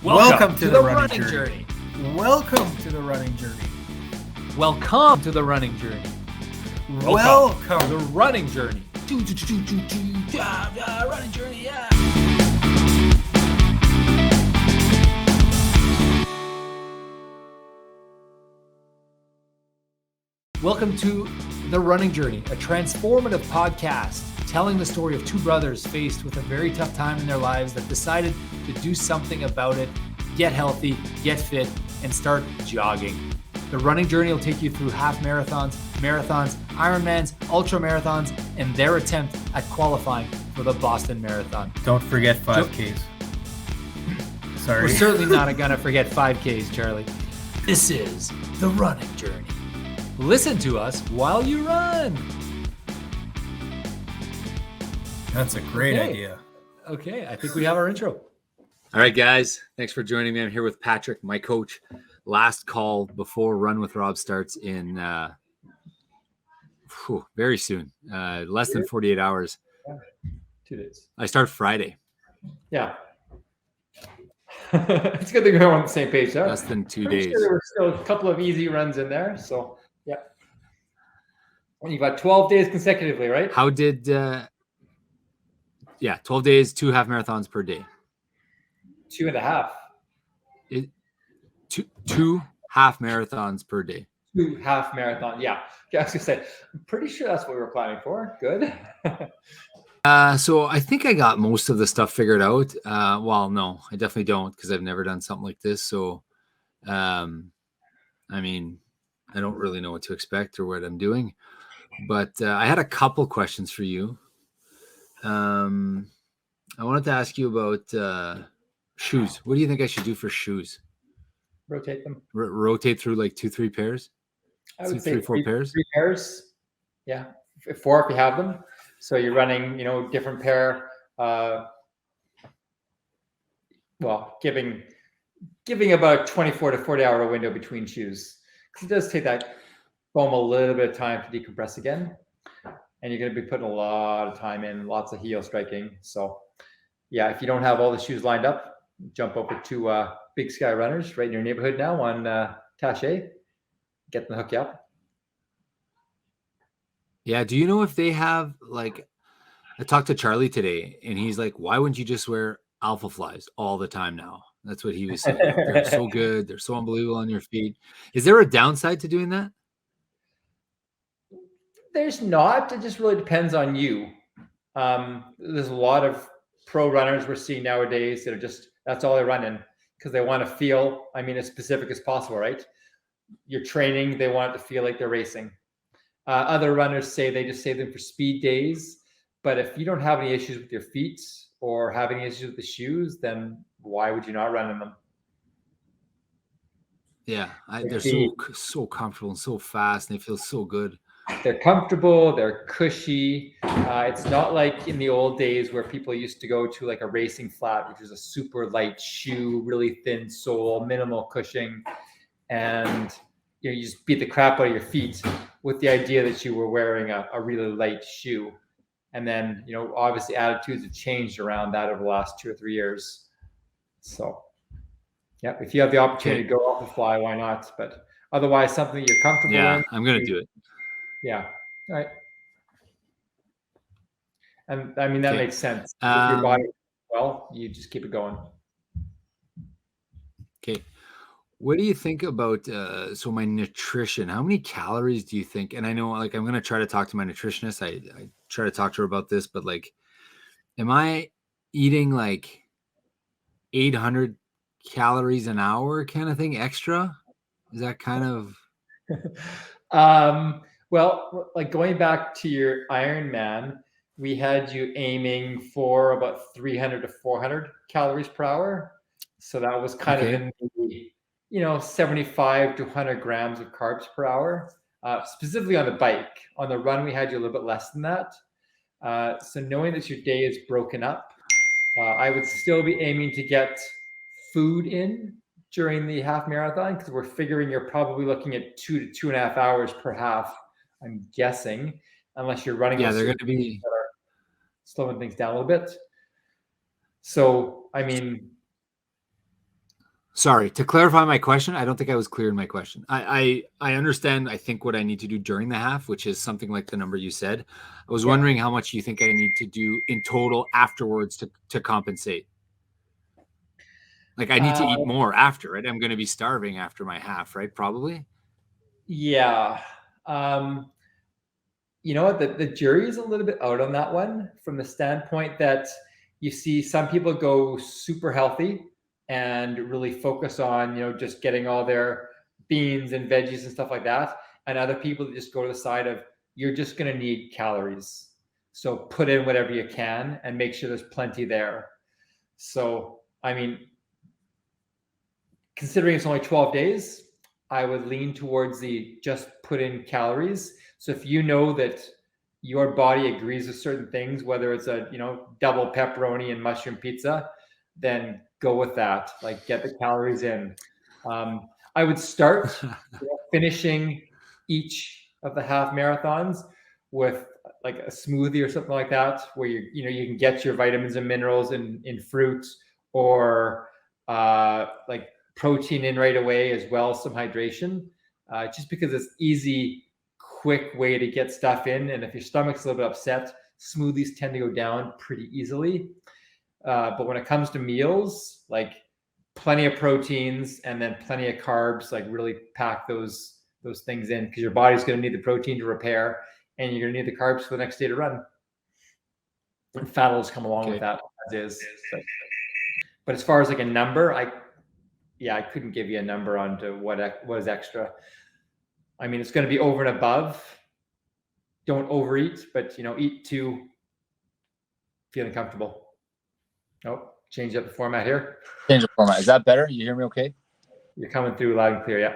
Welcome to the running journey. Welcome to the running journey. Welcome to the running journey. Welcome to the running journey. Running journey, yeah. Welcome to The Running Journey, a transformative podcast telling the story of two brothers faced with a very tough time in their lives that decided to do something about it, get healthy, get fit, and start jogging. The Running Journey will take you through half marathons, Ironmans, ultra marathons, and their attempt at qualifying for the Boston Marathon. Don't forget 5Ks. Sorry. We're certainly not going to forget 5Ks, Charlie. This is The Running Journey. Listen to us while you run. That's a great idea. Okay, I think we have our intro. All right, guys. Thanks for joining me. I'm here with Patrick, my coach. Last call before Run with Rob starts in very soon, less than 48 hours. 2 days. I start Friday. Yeah. It's good that we're on the same page, huh? Less than 2 days. Sure there were still a couple of easy runs in there, so yeah. And you got 12 days consecutively, right? How did 12 days, 2 half marathons per day. 2.5. Two half marathons per day. 2 half marathon. Yeah. I was gonna say, I'm pretty sure that's what we were planning for. Good. So I think I got most of the stuff figured out. Well, no, I definitely don't, because I've never done something like this. So, I mean, I don't really know what to expect or what I'm doing. But I had a couple questions for you. I wanted to ask you about shoes. What do you think I should do for shoes? Rotate them. Rotate through like 2-3 pairs? I would say 3-4 pairs? 3 pairs. Yeah. 4 if you have them. So you're running, different pair. Giving about 24 to 40 hour window between shoes. Because it does take that foam a little bit of time to decompress again. And you're going to be putting a lot of time in, lots of heel striking. So yeah, if you don't have all the shoes lined up, jump over to Big Sky Runners right in your neighborhood now on Taché. Get them to hook you up. Yeah. Do you know if they have, like, I talked to Charlie today and he's like, why wouldn't you just wear Alpha Flies all the time now? That's what he was saying. They're so good. They're so unbelievable on your feet. Is there a downside to doing that? There's not. It just really depends on you. There's a lot of pro runners we're seeing nowadays that are that's all they're running because they want to feel, as specific as possible, right? You're training, they want it to feel like they're racing. Other runners say they just save them for speed days. But if you don't have any issues with your feet or have any issues with the shoes, then why would you not run in them? Yeah, they're so comfortable and so fast, and they feel so good. They're comfortable, they're cushy. It's not like in the old days where people used to go to like a racing flat, which is a super light shoe, really thin sole, minimal cushioning, and you just beat the crap out of your feet with the idea that you were wearing a really light shoe. And then, obviously attitudes have changed around that over the last 2 or 3 years. So, yeah, if you have the opportunity to go off the fly, why not? But otherwise, something you're comfortable in. Yeah, I'm going to do it. Yeah. All right. And that makes sense. With your body, you just keep it going. Okay. What do you think about so my nutrition? How many calories do you think? And I know, like, I'm going to try to talk to my nutritionist. I try to talk to her about this, but like, am I eating like 800 calories an hour kind of thing extra? Is that kind of... Well, like going back to your Ironman, we had you aiming for about 300 to 400 calories per hour. So that was kind of in the, 75 to 100 grams of carbs per hour, specifically on the bike. On the run, we had you a little bit less than that. So knowing that your day is broken up, I would still be aiming to get food in during the half marathon, because we're figuring you're probably looking at 2 to 2.5 hours per half, I'm guessing, unless you're running. Yeah, they're going to be slowing things down a little bit. So, Sorry, to clarify my question, I don't think I was clear in my question. I understand, I think, what I need to do during the half, which is something like the number you said. I was wondering how much you think I need to do in total afterwards to compensate. Like I need to eat more after it. I'm going to be starving after my half, right? Probably. Yeah. You know what? The jury is a little bit out on that one from the standpoint that you see some people go super healthy and really focus on, just getting all their beans and veggies and stuff like that. And other people that just go to the side of, you're just going to need calories. So put in whatever you can and make sure there's plenty there. So, I mean, considering it's only 12 days, I would lean towards the just put in calories. So if you know that your body agrees with certain things, whether it's a double pepperoni and mushroom pizza, then go with that. Like get the calories in. I would start finishing each of the half marathons with like a smoothie or something like that, where you can get your vitamins and minerals in fruits, or like protein in right away as well, some hydration, just because it's easy, quick way to get stuff in. And if your stomach's a little bit upset, smoothies tend to go down pretty easily. But when it comes to meals, like plenty of proteins and then plenty of carbs, like really pack those things in, because your body's going to need the protein to repair, and you're going to need the carbs for the next day to run. And fat will just come along with that as is. But as far as like a number, I couldn't give you a number on to what is extra. I mean, it's going to be over and above. Don't overeat, but eat to feeling comfortable. Oh, change up the format here. Change the format. Is that better? You hear me okay? You're coming through loud and clear. Yeah.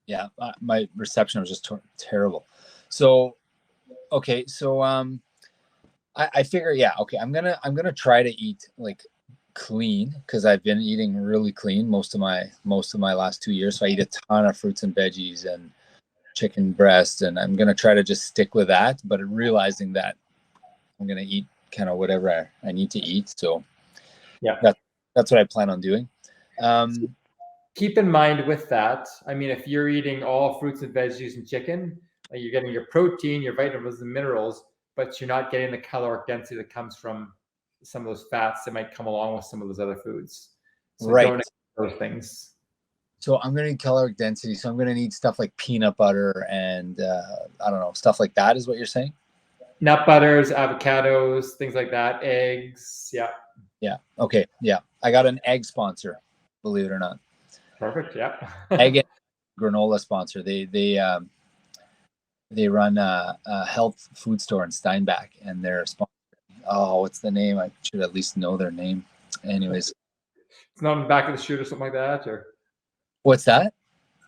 Yeah. My reception was just terrible. So, okay. So, I figure, okay. I'm going to try to eat like clean, because I've been eating really clean most of my last 2 years. So I eat a ton of fruits and veggies and chicken breast, and I'm going to try to just stick with that, but realizing that I'm going to eat kind of whatever I need to eat. So yeah, that's what I plan on doing. Keep in mind with that, I mean, if you're eating all fruits and veggies and chicken, you're getting your protein, your vitamins and minerals, but you're not getting the caloric density that comes from some of those fats that might come along with some of those other foods. So right. Don't those things. So I'm going to need caloric density. So I'm going to need stuff like peanut butter and I don't know, stuff like that is what you're saying? Nut butters, avocados, things like that, eggs. Yeah. Yeah. Okay. Yeah. I got an egg sponsor, believe it or not. Perfect. Yeah. Egg and granola sponsor. They run a health food store in Steinbach, and they're sponsoring. Oh, what's the name? I should at least know their name. Anyways. It's not on the back of the shirt or something like that, or? What's that?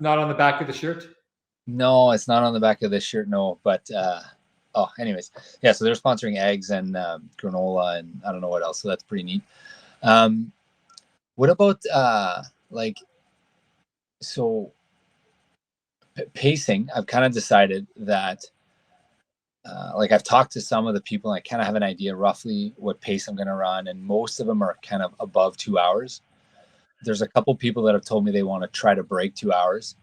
Not on the back of the shirt? No, it's not on the back of the shirt. No, but anyways, yeah. So they're sponsoring eggs and granola, and I don't know what else. So that's pretty neat. What about pacing? I've kind of decided that I've talked to some of the people, and I kind of have an idea roughly what pace I'm going to run, and most of them are kind of above 2 hours. There's a couple people that have told me they want to try to break 2 hours.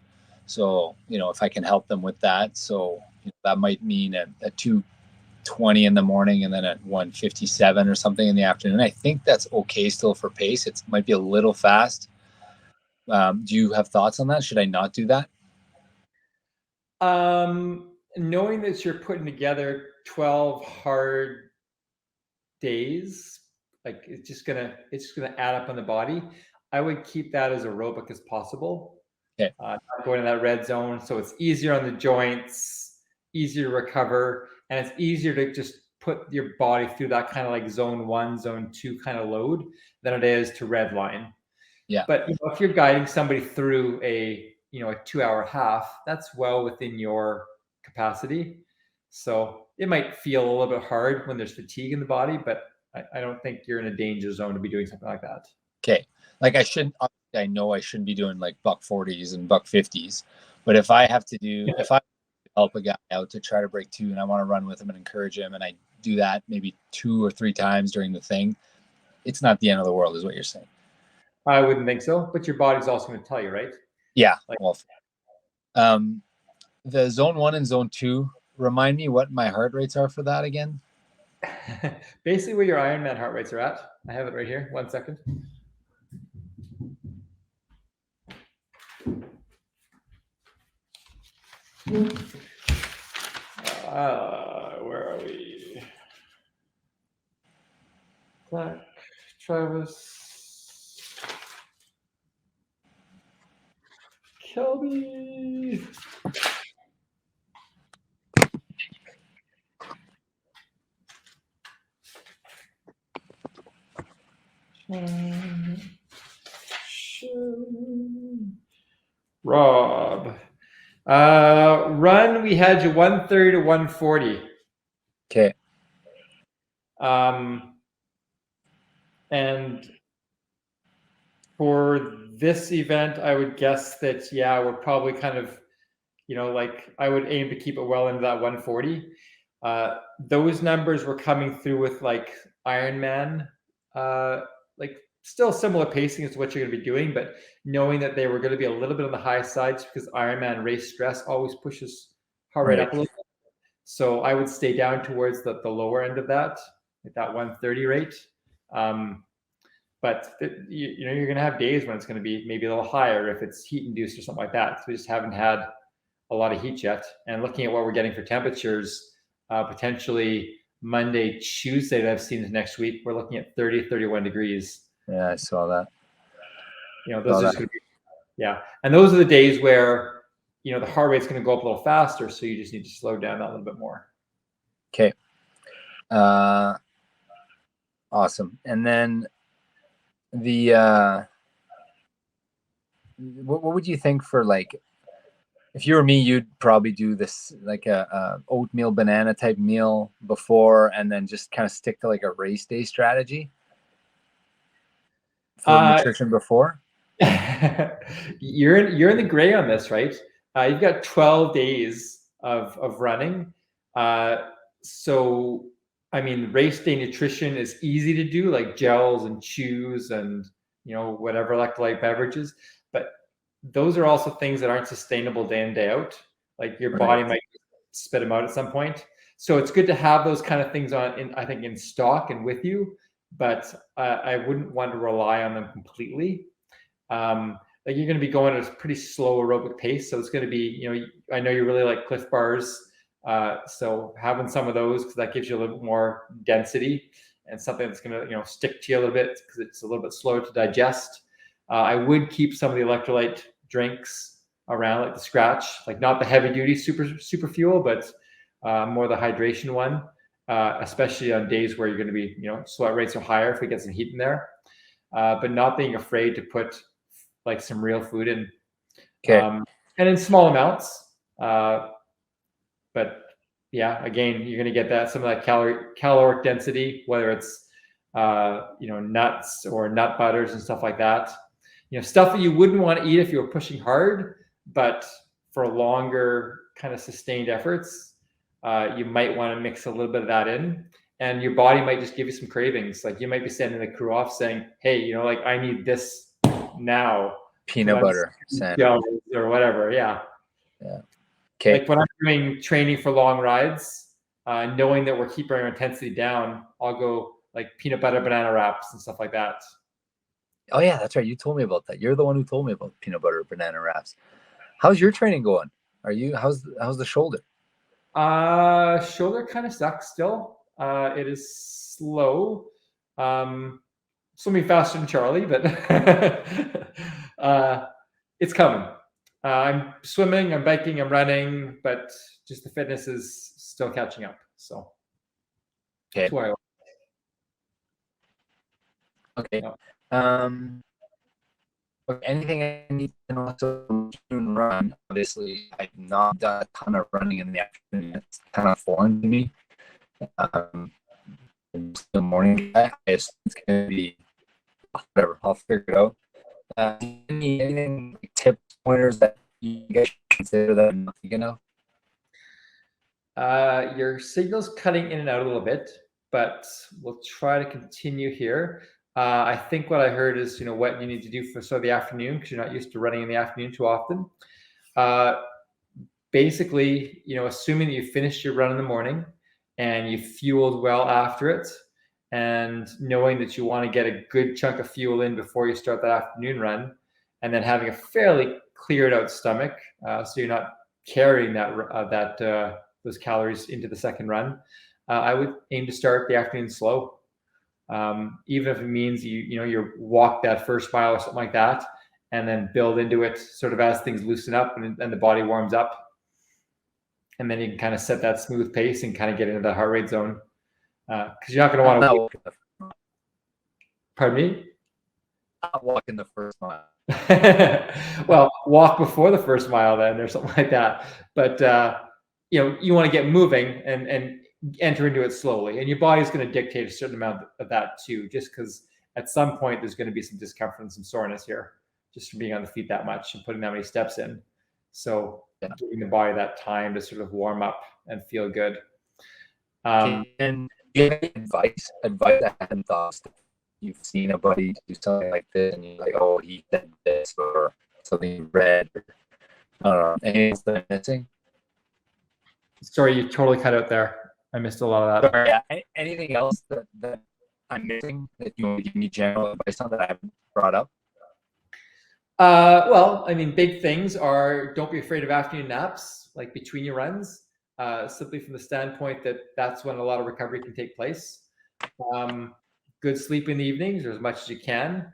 So, if I can help them with that. So that might mean at 2:20 in the morning and then at 1:57 or something in the afternoon. I think that's okay still for pace. It might be a little fast. Do you have thoughts on that? Should I not do that? Knowing that you're putting together 12 hard days, like it's just gonna add up on the body. I would keep that as aerobic as possible. Okay. Not going in that red zone, so it's easier on the joints, easier to recover, and it's easier to just put your body through that kind of like zone 1, zone 2 kind of load than it is to red line. Yeah. But if you're guiding somebody through a 2-hour half, that's well within your capacity. So it might feel a little bit hard when there's fatigue in the body, but I don't think you're in a danger zone to be doing something like that. Okay. I know I shouldn't be doing like $140s and $150s, but if I help a guy out to try to break 2 and I want to run with him and encourage him, and I do that maybe 2 or 3 times during the thing, it's not the end of the world is what you're saying. I wouldn't think so, but your body's also going to tell you, right? Yeah. Like- Well, the zone 1 and zone 2, remind me what my heart rates are for that again. Basically where your Ironman heart rates are at. I have it right here. 1 second. Where are we? Black, Travis, Kelby. Rob. Run, we had you 130 to 140. Okay. And for this event, I would guess that, yeah, we're probably kind of, like I would aim to keep it well into that 140. Those numbers were coming through with like Ironman, like still similar pacing as to what you're going to be doing, but knowing that they were going to be a little bit on the high sides because Ironman race stress always pushes heart rate up a little bit. So I would stay down towards the lower end of that, like that 130 rate. But you're going to have days when it's going to be maybe a little higher if it's heat induced or something like that. So we just haven't had a lot of heat yet. And looking at what we're getting for temperatures, potentially Monday, Tuesday that I've seen next week, we're looking at 30, 31 degrees. Yeah, I saw that. Those are just going to be, yeah. And those are the days where, the heart rate's going to go up a little faster. So you just need to slow down that a little bit more. Okay. Awesome. And then what would you think for, like, if you were me, you'd probably do this like a oatmeal banana type meal before, and then just kind of stick to like a race day strategy for nutrition before? You're in the gray on this, right? You've got 12 days of running. So, I mean, race day nutrition is easy to do, like gels and chews and, whatever electrolyte beverages. But those are also things that aren't sustainable day in, day out. Like your body might spit them out at some point. So it's good to have those kind of things I think in stock and with you, but I wouldn't want to rely on them completely. Like you're going to be going at a pretty slow aerobic pace. So it's going to be, I know you really like Cliff Bars. So having some of those, because that gives you a little bit more density and something that's going to, stick to you a little bit because it's a little bit slower to digest. I would keep some of the electrolyte drinks around, like the Scratch, like not the heavy duty super fuel, but more the hydration one, especially on days where you're going to be, sweat rates are higher if we get some heat in there, but not being afraid to put like some real food in, and in small amounts. But yeah, again, you're going to get some of that caloric density, whether it's nuts or nut butters and stuff like that. Stuff that you wouldn't want to eat if you were pushing hard, but for longer kind of sustained efforts, you might want to mix a little bit of that in, and your body might just give you some cravings. Like you might be sending the crew off saying, hey, like I need this now. Peanut butter or whatever. Yeah. Okay. Like when I'm doing training for long rides, knowing that we're keeping our intensity down, I'll go like peanut butter banana wraps and stuff like that. Oh yeah, that's right. You told me about that. You're the one who told me about peanut butter banana wraps. How's your training going? How's the shoulder? Shoulder kind of sucks still. It is slow. Swimming faster than Charlie, but it's coming. I'm swimming, I'm biking, I'm running, but just the fitness is still catching up. So okay. That's why Okay. Anything I need to know? So run. Obviously, I've not done a ton of running in the afternoon. It's kind of foreign to me. The morning guy, I assume it's gonna be whatever. I'll figure it out. Anything like tips, pointers that you guys should consider that I'm not thinking of? Your signal's cutting in and out a little bit, but we'll try to continue here. I think what I heard is, what you need to do for the afternoon, because you're not used to running in the afternoon too often. Basically, assuming that you finished your run in the morning and you fueled well after it, and knowing that you want to get a good chunk of fuel in before you start that afternoon run, and then having a fairly cleared out stomach, so you're not carrying those calories into the second run, I would aim to start the afternoon slow. Even if it means you walk that first mile or something like that, and then build into it sort of as things loosen up and the body warms up. And then you can kind of set that smooth pace and kind of get into the heart rate zone. Because you're not going to want to. Pardon me? Not walking the first mile. Well, walk before the first mile then, or something like that. But you want to get moving and enter into it slowly, and your body's going to dictate a certain amount of that too. Just because at some point there's going to be some discomfort and some soreness here, just from being on the feet that much and putting that many steps in. So giving the body that time to sort of warm up and feel good. And do you have any advice I hadn't thought? You've seen a buddy do something like this, and you're like, oh, he did this, or something you read. I don't know. Anything that I'm missing? Sorry, you totally cut out there. I missed a lot of that. Sorry, yeah. Anything else that I'm missing that you want to give me general advice on that I haven't brought up? Well, I mean, big things are, don't be afraid of afternoon naps, like between your runs, simply from the standpoint that that's when a lot of recovery can take place. Good sleep in the evenings, or as much as you can.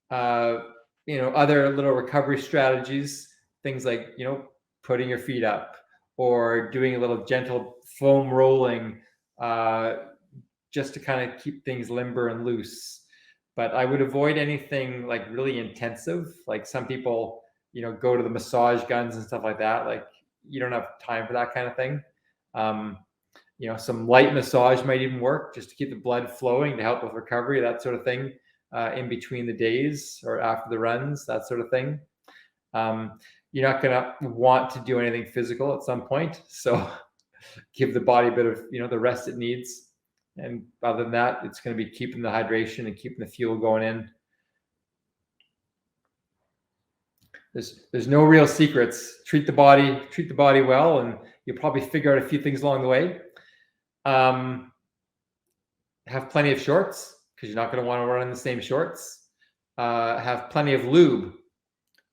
Other little recovery strategies, things like, putting your feet up or doing a little gentle foam rolling, just to kind of keep things limber and loose. But I would avoid anything like really intensive. Like some people, go to the massage guns and stuff like that. Like you don't have time for that kind of thing. Some light massage might even work, just to keep the blood flowing to help with recovery, that sort of thing, in between the days or after the runs, that sort of thing. You're not going to want to do anything physical at some point. So give the body a bit of, the rest it needs. And other than that, it's going to be keeping the hydration and keeping the fuel going in. There's no real secrets. Treat the body well, and you'll probably figure out a few things along the way. Have plenty of shorts, because you're not going to want to run in the same shorts. Have plenty of lube,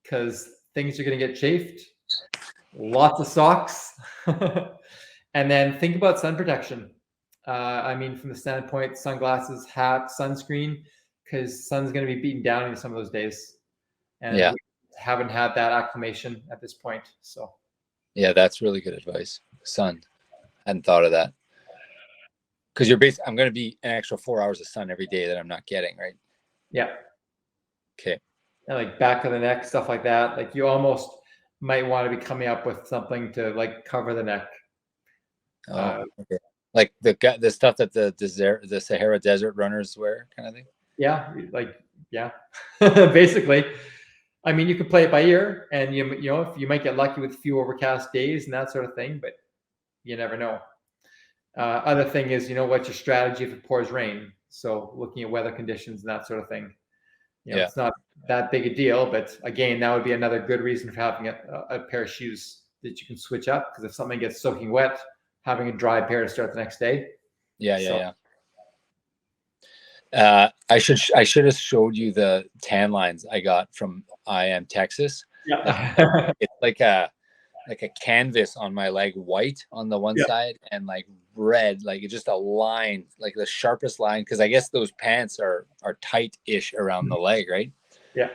because things are going to get chafed. Lots of socks. And then think about sun protection. From the standpoint, sunglasses, hat, sunscreen, because sun's going to be beaten down in some of those days. And we haven't had that acclimation at this point. So yeah, that's really good advice. Sun. Hadn't thought of that. Because I'm going to be an extra 4 hours of sun every day that I'm not getting, right? Yeah. Okay. And like back of the neck, stuff like that. Like you almost might want to be coming up with something to like cover the neck. Okay. Like the stuff that the Sahara Desert runners wear, kind of thing. Yeah, basically. I mean, you could play it by ear, and you might get lucky with a few overcast days and that sort of thing, but you never know. Other thing is, what's your strategy if it pours rain? So looking at weather conditions and that sort of thing. It's not that big a deal, but again, that would be another good reason for having a pair of shoes that you can switch up, because if something gets soaking wet, having a dry pair to start the next day. Yeah. I should have showed you the tan lines I got from Texas. Yeah. It's like a canvas on my leg, white on the one side and like red, like it's just a line, like the sharpest line, because I guess those pants are tight-ish around the leg, right? Yeah.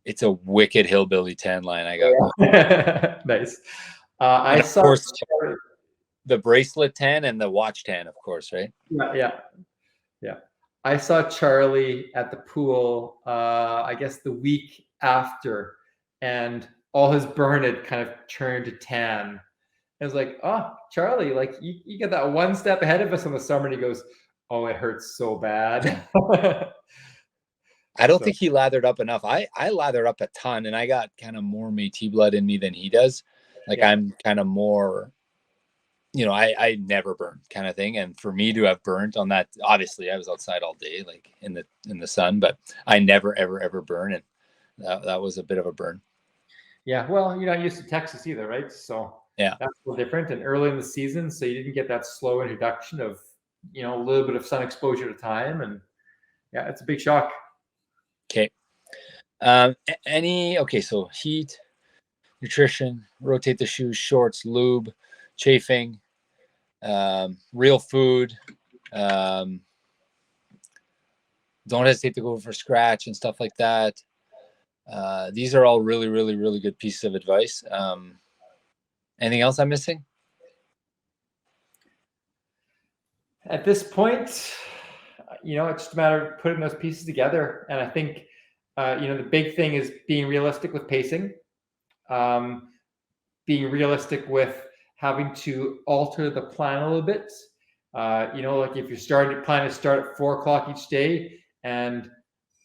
It's a wicked hillbilly tan line I got. Yeah. Nice. I saw, of course, the bracelet tan and the watch tan, of course, right? Yeah. I saw Charlie at the pool, I guess the week after, and all his burn had kind of turned to tan. I was like, oh, Charlie, like you get that one step ahead of us in the summer. And he goes, oh, it hurts so bad. I don't think he lathered up enough. I lather up a ton, and I got kind of more Métis blood in me than he does. Like I'm kind of more I never burned kind of thing. And for me to have burnt on that, obviously I was outside all day, like in the sun, but I never, ever burn. And that was a bit of a burn. Yeah. Well, you're not used to Texas either, right? So Yeah. that's a little different. And early in the season, so you didn't get that slow introduction of, a little bit of sun exposure at a time. And yeah, it's a big shock. Okay. So heat, nutrition, rotate the shoes, shorts, lube, chafing, real food, don't hesitate to go for scratch and stuff like that. These are all really, really, really good pieces of advice. Anything else I'm missing? At this point, it's just a matter of putting those pieces together. And I think, the big thing is being realistic with pacing, being realistic with having to alter the plan a little bit. Like if you're planning to start at 4 o'clock each day and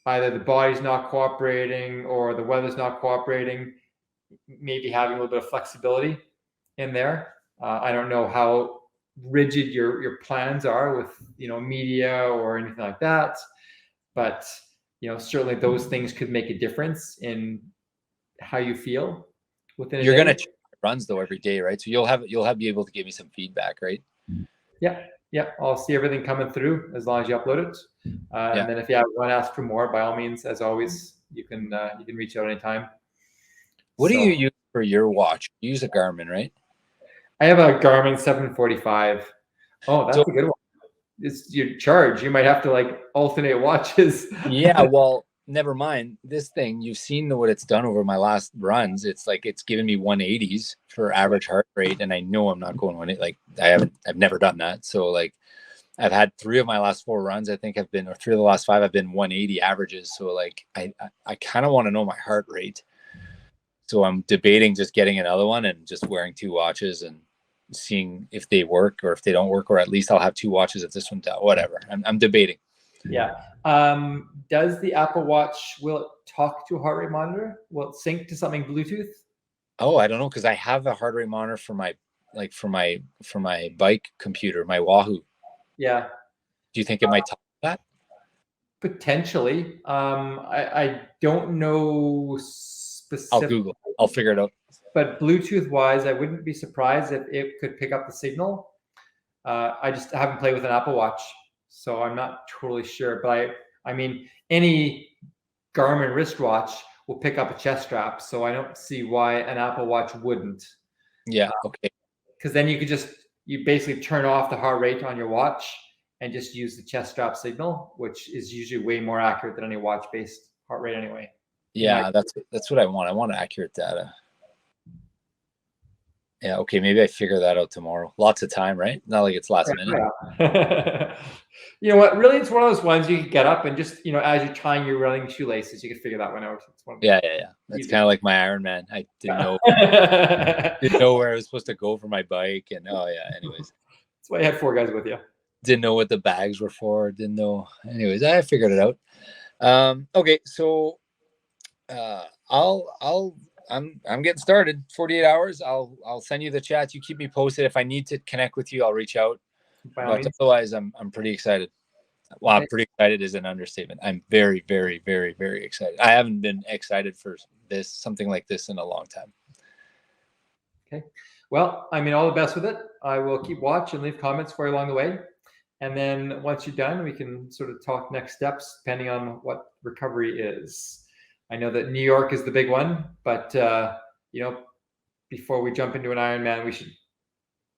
either the body's not cooperating or the weather's not cooperating, maybe having a little bit of flexibility in there. I don't know how rigid your plans are with media or anything like that, but certainly those things could make a difference in how you feel within a You're day. gonna runs though every day, right? So you'll be able to give me some feedback, right? Yeah, I'll see everything coming through as long as you upload it. And then if you want to ask for more, by all means, as always, you can reach out anytime. What do you use for your watch? You use a Garmin, right? I have a Garmin 745. Oh, that's a good one. It's your charge. You might have to alternate watches. Yeah, well, never mind. This thing, you've seen what it's done over my last runs. It's given me 180s for average heart rate, and I know I'm not going 180. I've never done that. So I've had 3 of my last 4 runs, I think or 3 of the last 5 have been 180 averages. So I kind of want to know my heart rate. So I'm debating just getting another one and just wearing 2 watches and seeing if they work or if they don't work, or at least I'll have 2 watches if this one's out, whatever. I'm debating. Yeah. Does the Apple Watch, will it talk to a heart rate monitor? Will it sync to something Bluetooth? Oh, I don't know, because I have a heart rate monitor for my bike computer, my Wahoo. Yeah. Do you think it might talk to that? Potentially. I don't know specific. I'll Google. I'll figure it out. But Bluetooth wise, I wouldn't be surprised if it could pick up the signal. I just haven't played with an Apple Watch, so I'm not totally sure. But I mean, any Garmin wristwatch will pick up a chest strap, so I don't see why an Apple Watch wouldn't. Yeah. Okay. Because then you basically turn off the heart rate on your watch and just use the chest strap signal, which is usually way more accurate than any watch-based heart rate anyway. Yeah, that's what I want. I want accurate data. Yeah, okay, maybe I figure that out tomorrow. Lots of time, right? Not like it's last minute. Yeah. You know what? Really, it's one of those ones you can get up and just, as you're tying your running shoelaces, you can figure that one out. It's one of Yeah. That's kind of like my Ironman. I didn't know where I was supposed to go for my bike, and anyways. That's why you had 4 guys with you. Didn't know what the bags were for. Didn't know. Anyways, I figured it out. Okay, so I'm getting started. 48 hours. I'll send you the chat. You keep me posted. If I need to connect with you, I'll reach out. But otherwise, I'm pretty excited. Well, I'm pretty excited is an understatement. I'm very, very, very, very excited. I haven't been excited for something like this in a long time. Okay. Well, all the best with it. I will keep watch and leave comments for you along the way. And then once you're done, we can sort of talk next steps depending on what recovery is. I know that New York is the big one, but before we jump into an Ironman, we should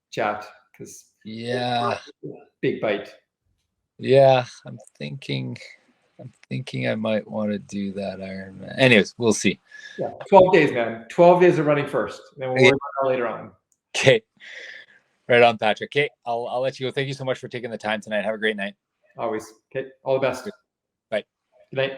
chat because big bite. Yeah, I'm thinking I might want to do that Ironman. Anyways, we'll see. Yeah, 12 days, man. 12 days of running first, then we'll worry about that later on. Okay, right on, Patrick. Okay, I'll let you go. Thank you so much for taking the time tonight. Have a great night. Always. Okay, all the best. Bye. Good night.